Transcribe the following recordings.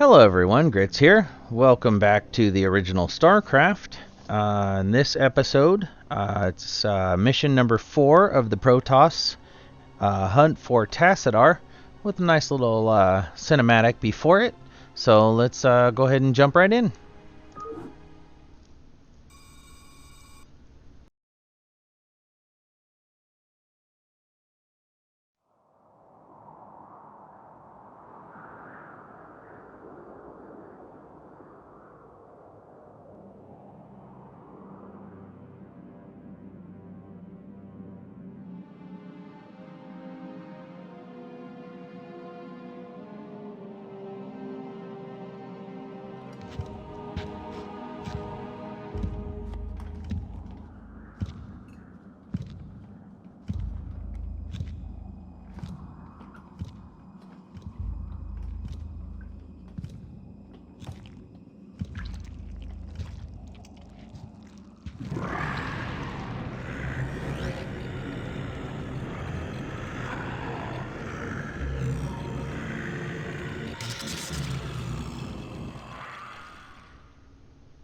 Hello everyone, Grits here. Welcome back to the original StarCraft. In this episode, it's mission number 4 of the Protoss hunt for Tassadar, with a nice little cinematic before it. So let's go ahead and jump right in.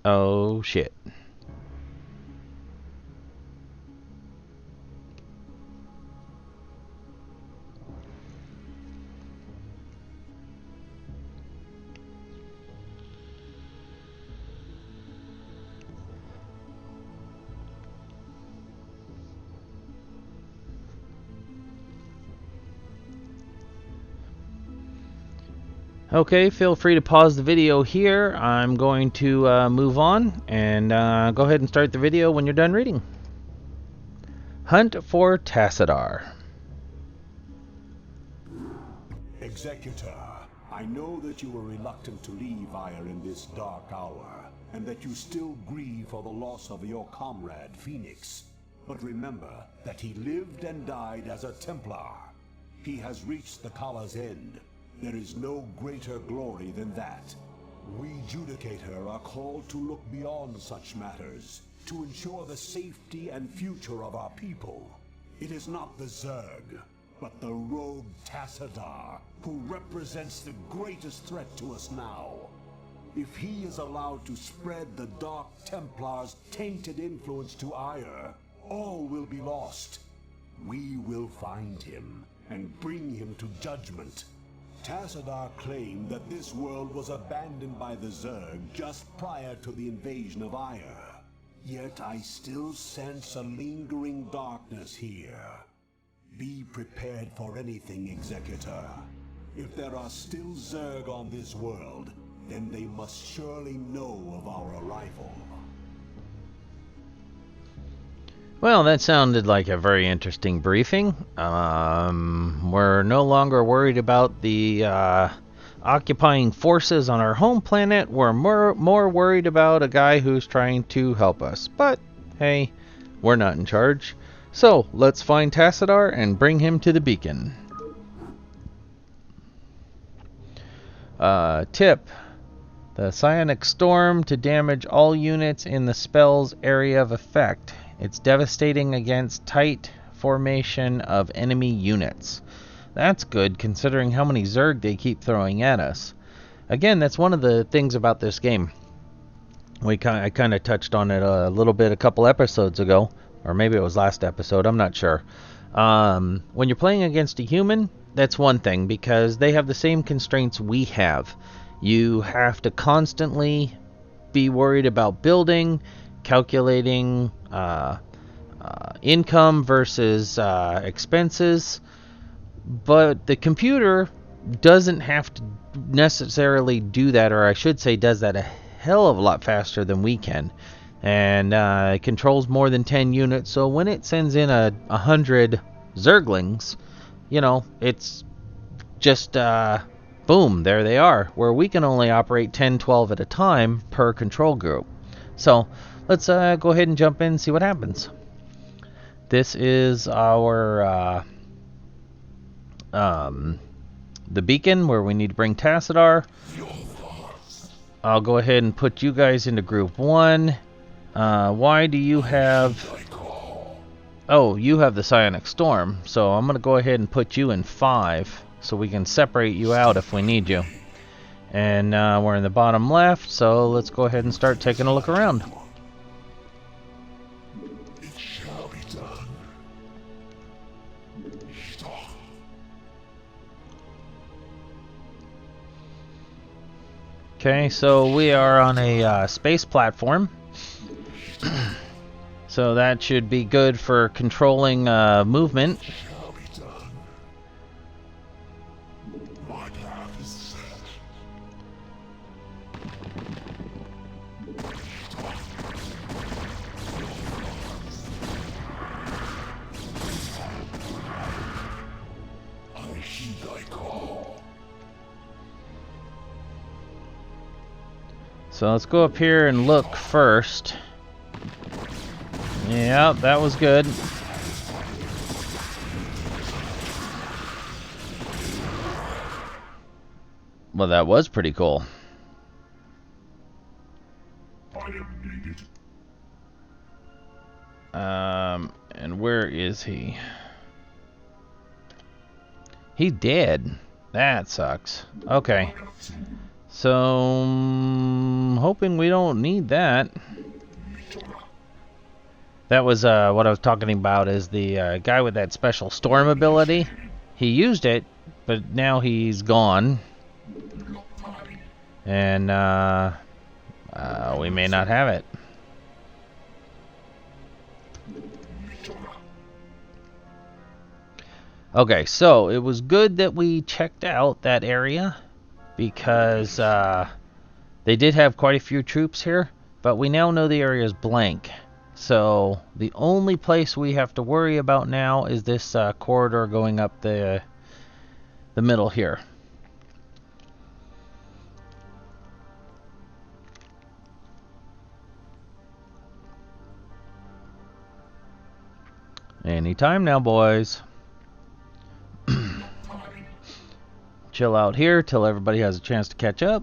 Oh shit. Okay, feel free to pause the video here. I'm going to move on and go ahead and start the video when you're done reading. Hunt for Tassadar. Executor, I know that you were reluctant to leave Ire in this dark hour, and that you still grieve for the loss of your comrade, Phoenix. But remember that he lived and died as a Templar. He has reached the Kala's end. There is no greater glory than that. We Judicator are called to look beyond such matters, to ensure the safety and future of our people. It is not the Zerg, but the rogue Tassadar, who represents the greatest threat to us now. If he is allowed to spread the Dark Templar's tainted influence to Ire, all will be lost. We will find him and bring him to judgment. Tassadar claimed that this world was abandoned by the Zerg just prior to the invasion of Ire. Yet I still sense a lingering darkness here. Be prepared for anything, Executor. If there are still Zerg on this world, then they must surely know of our arrival. Well, that sounded like a very interesting briefing. We're no longer worried about the occupying forces on our home planet. We're more worried about a guy who's trying to help us. But, hey, we're not in charge. So, let's find Tassadar and bring him to the beacon. Tip. The psionic storm to damage all units in the spell's area of effect. It's devastating against tight formation of enemy units. That's good, considering how many Zerg they keep throwing at us. Again, that's one of the things about this game. I kind of touched on it a little bit a couple episodes ago, or maybe it was last episode, I'm not sure. When you're playing against a human, that's one thing, because they have the same constraints we have. You have to constantly be worried about building, calculating income versus expenses, but the computer doesn't have to necessarily do that, or I should say does that a hell of a lot faster than we can, and it controls more than 10 units, so when it sends in 100 Zerglings, you know, it's just boom, there they are, where we can only operate 10-12 at a time per control group. So let's go ahead and jump in and see what happens. This is our the beacon where we need to bring Tassadar. I'll go ahead and put you guys into group 1. Why do you have... Oh, you have the psionic storm, so I'm going to go ahead and put you in 5 so we can separate you out if we need you. And we're in the bottom left, so let's go ahead and start taking a look around. It shall be done. Okay, so we are on a space platform. So that should be good for controlling movement. Shall be done. My path is set. I heed thy call. So let's go up here and look first. Yeah, that was good. Well, that was pretty cool. I am needed. And where is he? He did. That sucks. Okay. So, hoping we don't need that. That was what I was talking about, is the guy with that special storm ability. He used it, but now he's gone. And we may not have it. Okay, so it was good that we checked out that area, because they did have quite a few troops here, but we now know the area is blank. So the only place we have to worry about now is this corridor going up the middle here. Anytime now, boys. Chill out here till everybody has a chance to catch up.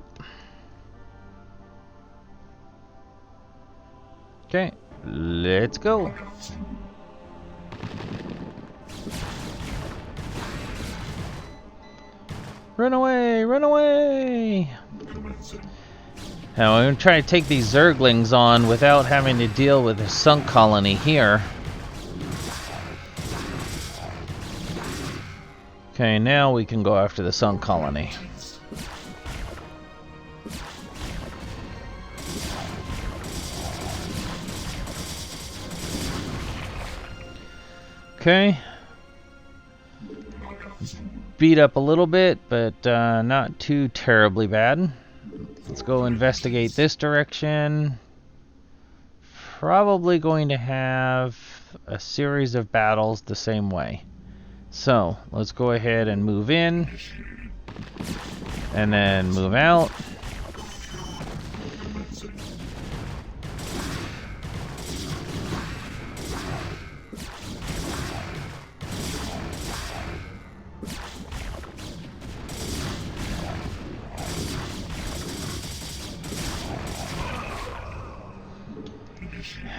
Okay, let's go. Run away, run away! Now, I'm going to try to take these Zerglings on without having to deal with a sunk colony here. Okay, now we can go after the sunk colony. Okay. Beat up a little bit, but not too terribly bad. Let's go investigate this direction. Probably going to have a series of battles the same way. So, let's go ahead and move in. And then move out.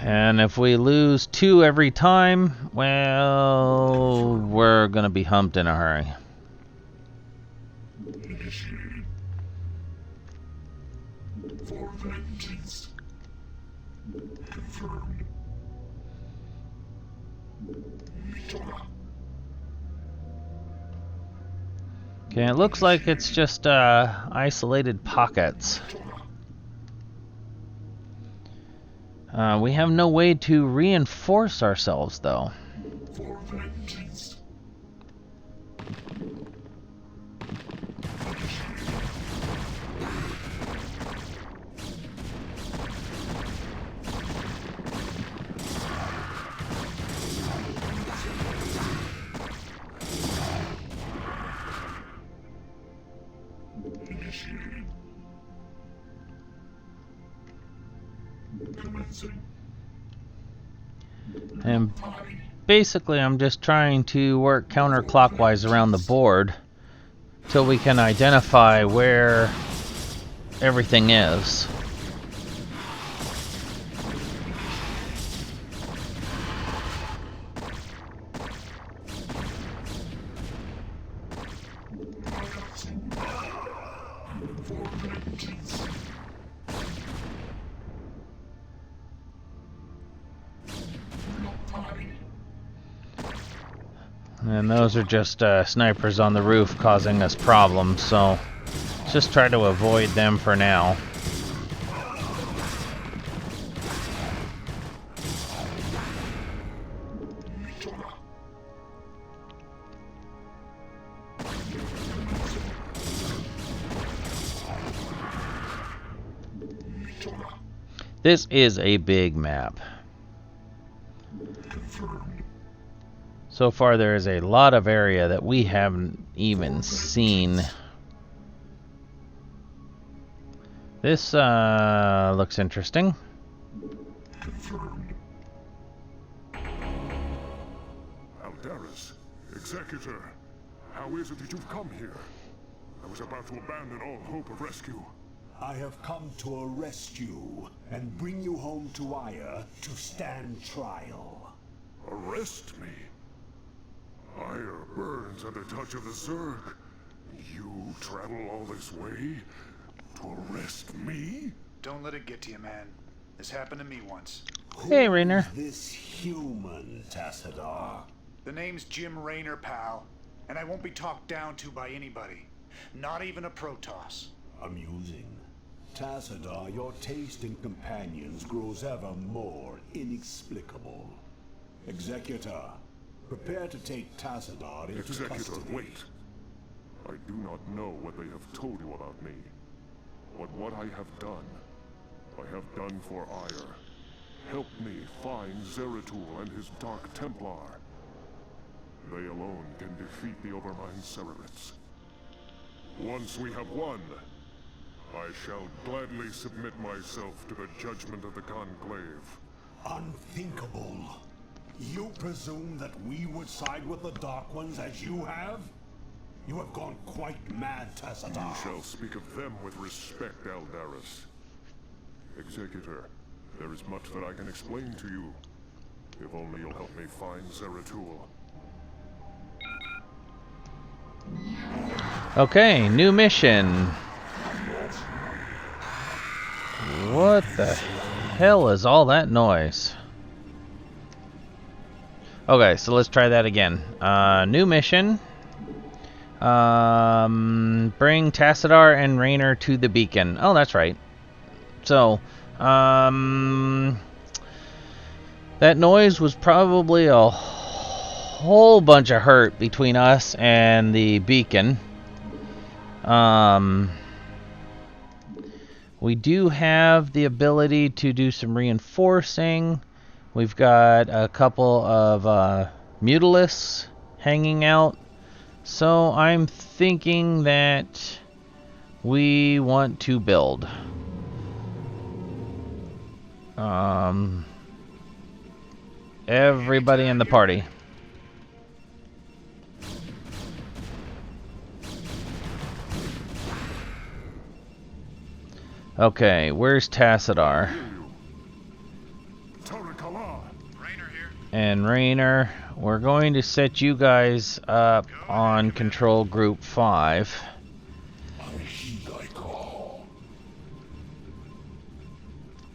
And if we lose 2 every time, well, we're gonna be humped in a hurry. For vengeance. Confirmed. Okay, it looks like it's just isolated pockets. We have no way to reinforce ourselves, though. For vengeance. Initiating. Commencing. And basically, I'm just trying to work counterclockwise around the board till we can identify where everything is. For And those are just snipers on the roof causing us problems, so let's just try to avoid them for now. This is a big map. So far there is a lot of area that we haven't even seen. This looks interesting. Aldaris, Executor, how is it that you've come here? I was about to abandon all hope of rescue. I have come to arrest you and bring you home to Ire to stand trial. Arrest me? Ire burns at the touch of the Zerg. You travel all this way to arrest me? Don't let it get to you, man. This happened to me once. Hey, Rainer. Who is this human, Tassadar? The name's Jim Raynor, pal. And I won't be talked down to by anybody. Not even a Protoss. Amusing. Tassadar, your taste in companions grows ever more inexplicable. Executor, prepare to take Tassadar into Executor, custody. wait. I do not know what they have told you about me. But what I have done for Ire. Help me find Zeratul and his Dark Templar. They alone can defeat the Overmind Cerebrits. Once we have won, I shall gladly submit myself to the judgment of the Conclave. Unthinkable. You presume that we would side with the Dark Ones as you have? You have gone quite mad, Tassadar. You shall speak of them with respect, Aldaris. Executor, there is much that I can explain to you. If only you'll help me find Zeratul. Okay, new mission. What the hell is all that noise? Okay, so let's try that again. New mission. Bring Tassadar and Raynor to the beacon. Oh, that's right. So, that noise was probably a whole bunch of hurt between us and the beacon. We do have the ability to do some reinforcing. We've got a couple of mutalisks hanging out. So I'm thinking that we want to build. Everybody in the party. Okay, where's Tassadar? Raynor here. And Raynor, we're going to set you guys up on Control Group 5.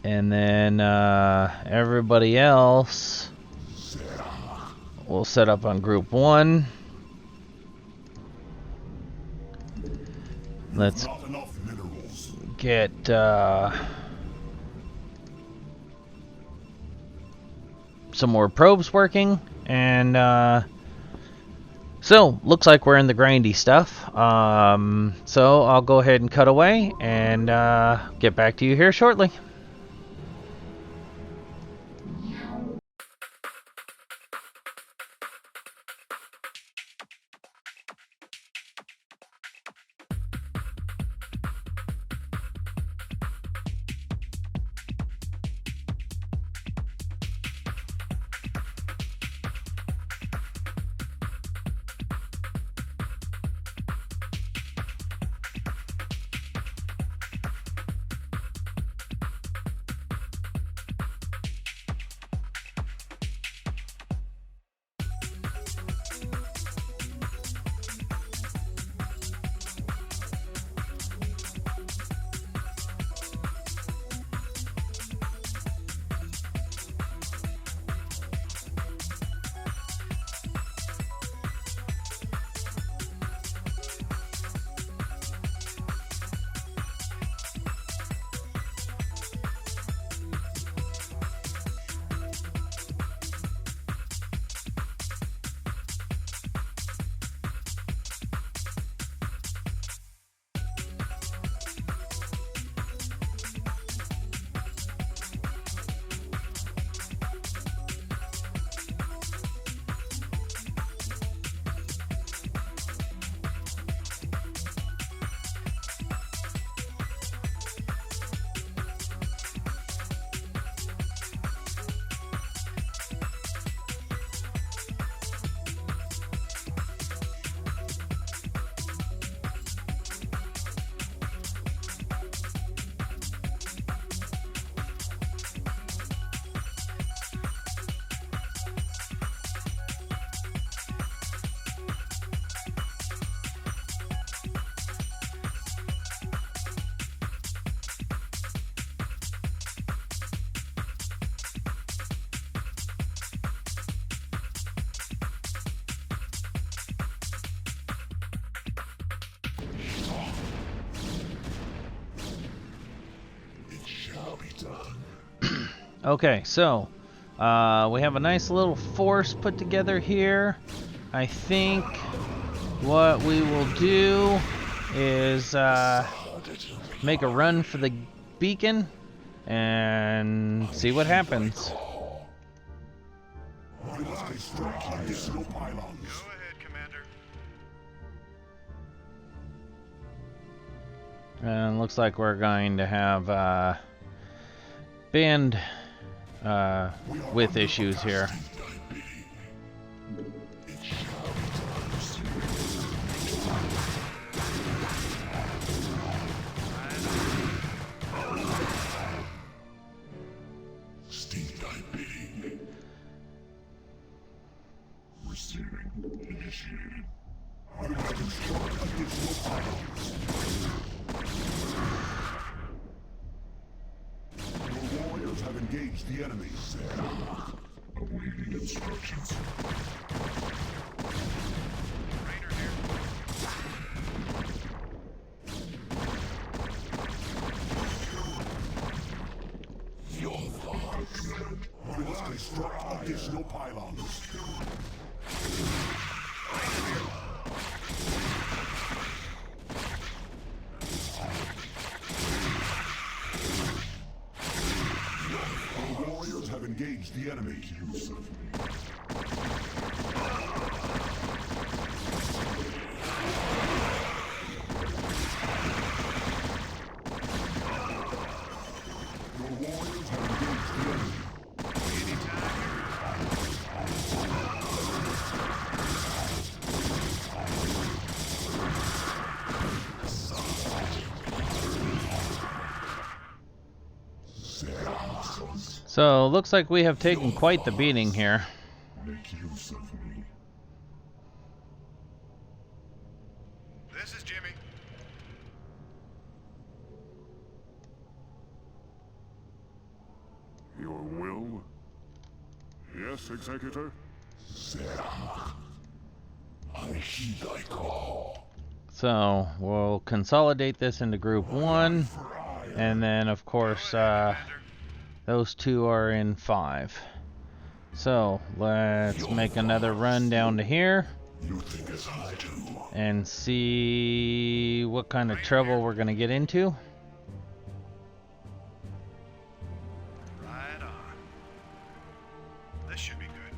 And then everybody else will set up on Group 1. Let's get some more probes working, and so looks like we're in the grindy stuff. So I'll go ahead and cut away and get back to you here shortly. Okay, so we have a nice little force put together here. I think what we will do is make a run for the beacon and see what happens. Additional pylons. Go ahead, Commander. And looks like we're going to have band with issues here. Your warriors have engaged the enemy. Awaiting instructions. Rainer here. Your thoughts. We must construct additional pylons. Our warriors have engaged the enemy. Your warriors have engaged the enemy. So looks like we have taken quite the beating here. Make use of me. This is Jimmy. Your will? Yes, Executor? I heed thy call. So we'll consolidate this into group 1, and then of course those two are in 5. So let's make another run down to here You think as I do. and see what kind of trouble we're gonna get into. Right on. This should be good.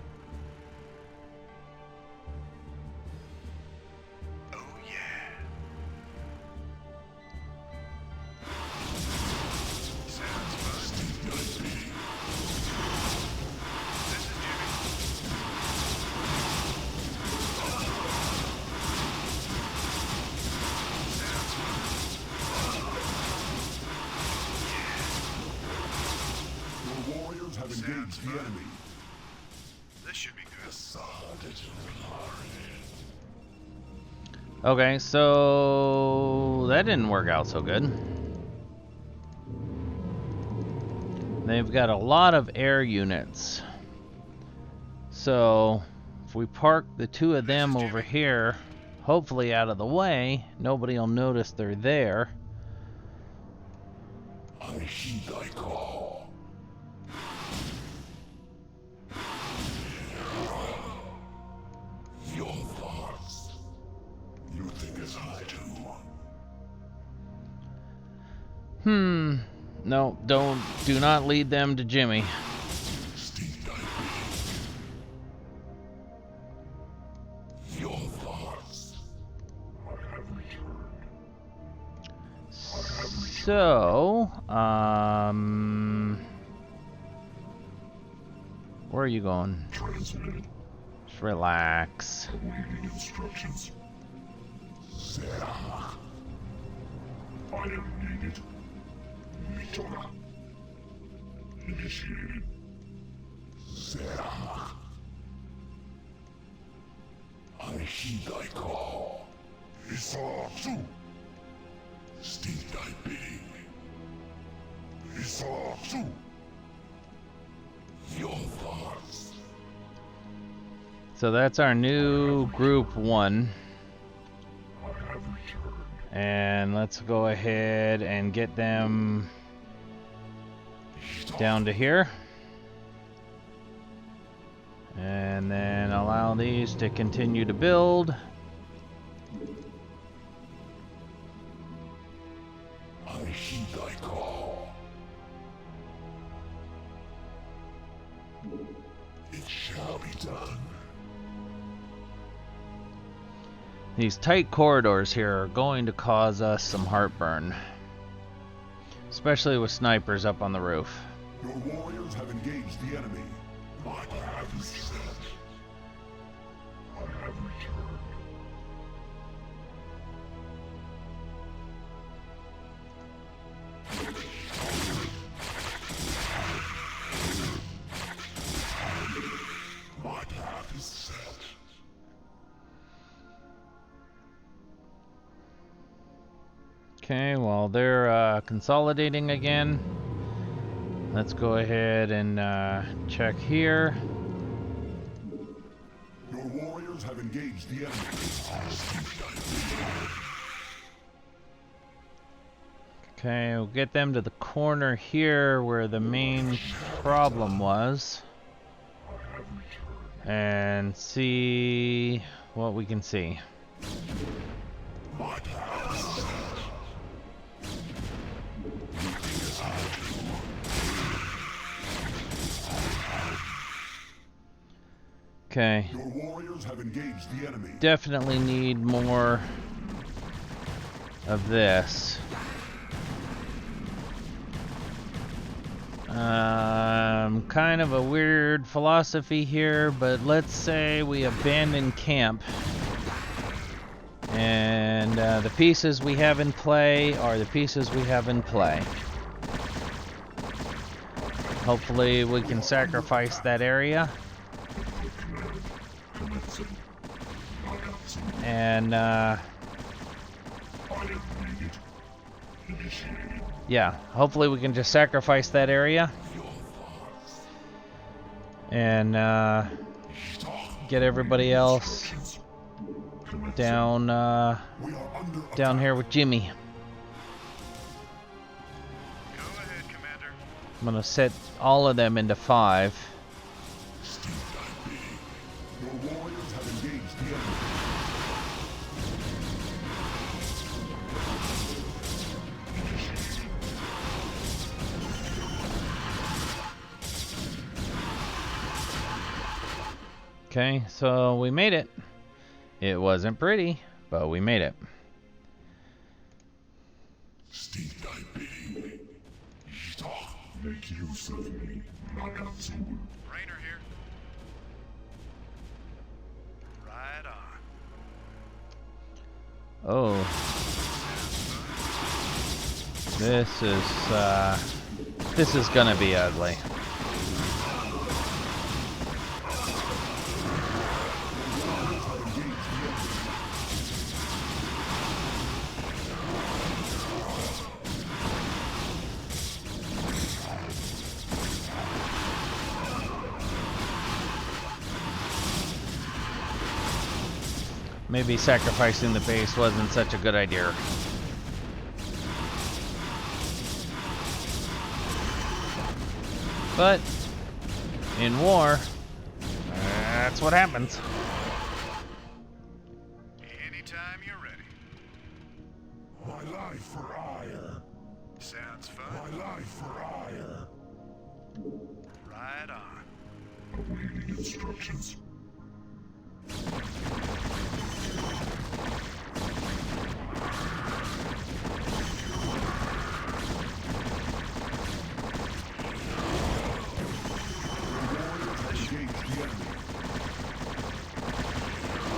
Oh yeah. Sounds fun. This is Jimmy. Your warriors have engaged the enemy. This should be good. Okay, so that didn't work out so good. They've got a lot of air units. So if we park the two of them over here, hopefully out of the way, nobody will notice they're there. I heed thy call. Your thoughts. You think as I do. No, do not lead them to Jimmy. Steed thy being. Your thoughts. I have returned. So, where are you going? Transmitted. Just relax. Awaiting instructions. Zerach. I am needed. Mitora. Initiated. Zerach. I heed thy call. Isatsu. Steed thy bidding. Isatsu. Your thoughts. So that's our new group 1. I have returned. And let's go ahead and get them down to here. And then allow these to continue to build. I heed thy call. It shall be done. These tight corridors here are going to cause us some heartburn. Especially with snipers up on the roof. Your warriors have engaged the enemy. My path is set. I have returned. My path is set. Okay, well they're consolidating again. Let's go ahead and check here. Your warriors have engaged the enemy. Okay, we'll get them to the corner here where the main problem was. And see what we can see. My path is set. Okay. Your warriors have engaged the enemy. Definitely need more of this. Kind of a weird philosophy here, but let's say we abandon camp. And the pieces we have in play are the pieces we have in play. Hopefully we can sacrifice that area. And yeah, hopefully we can just sacrifice that area and get everybody else down down here with Jimmy. Go ahead, Commander. I'm gonna set all of them into 5. Your warriors have engaged the enemy. Okay, so we made it. It wasn't pretty, but we made it. Steed thy bidding. Make use of me, Nakatsu. Rainer here. Right on. Oh. This is gonna be ugly. Maybe sacrificing the base wasn't such a good idea. But in war, that's what happens. Anytime you're ready. My life for ire. Sounds My fun. life for ire. Right on. Awaiting instructions.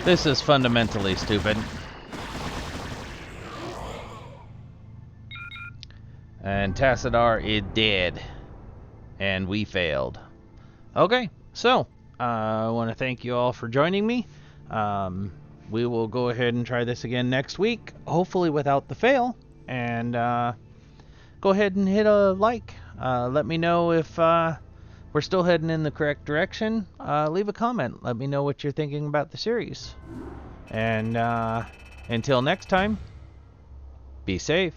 This is fundamentally stupid. And Tassadar is dead. And we failed. Okay, so I want to thank you all for joining me. We will go ahead and try this again next week, hopefully without the fail. And go ahead and hit a like. Let me know if we're still heading in the correct direction. Leave a comment. Let me know what you're thinking about the series. And until next time, be safe.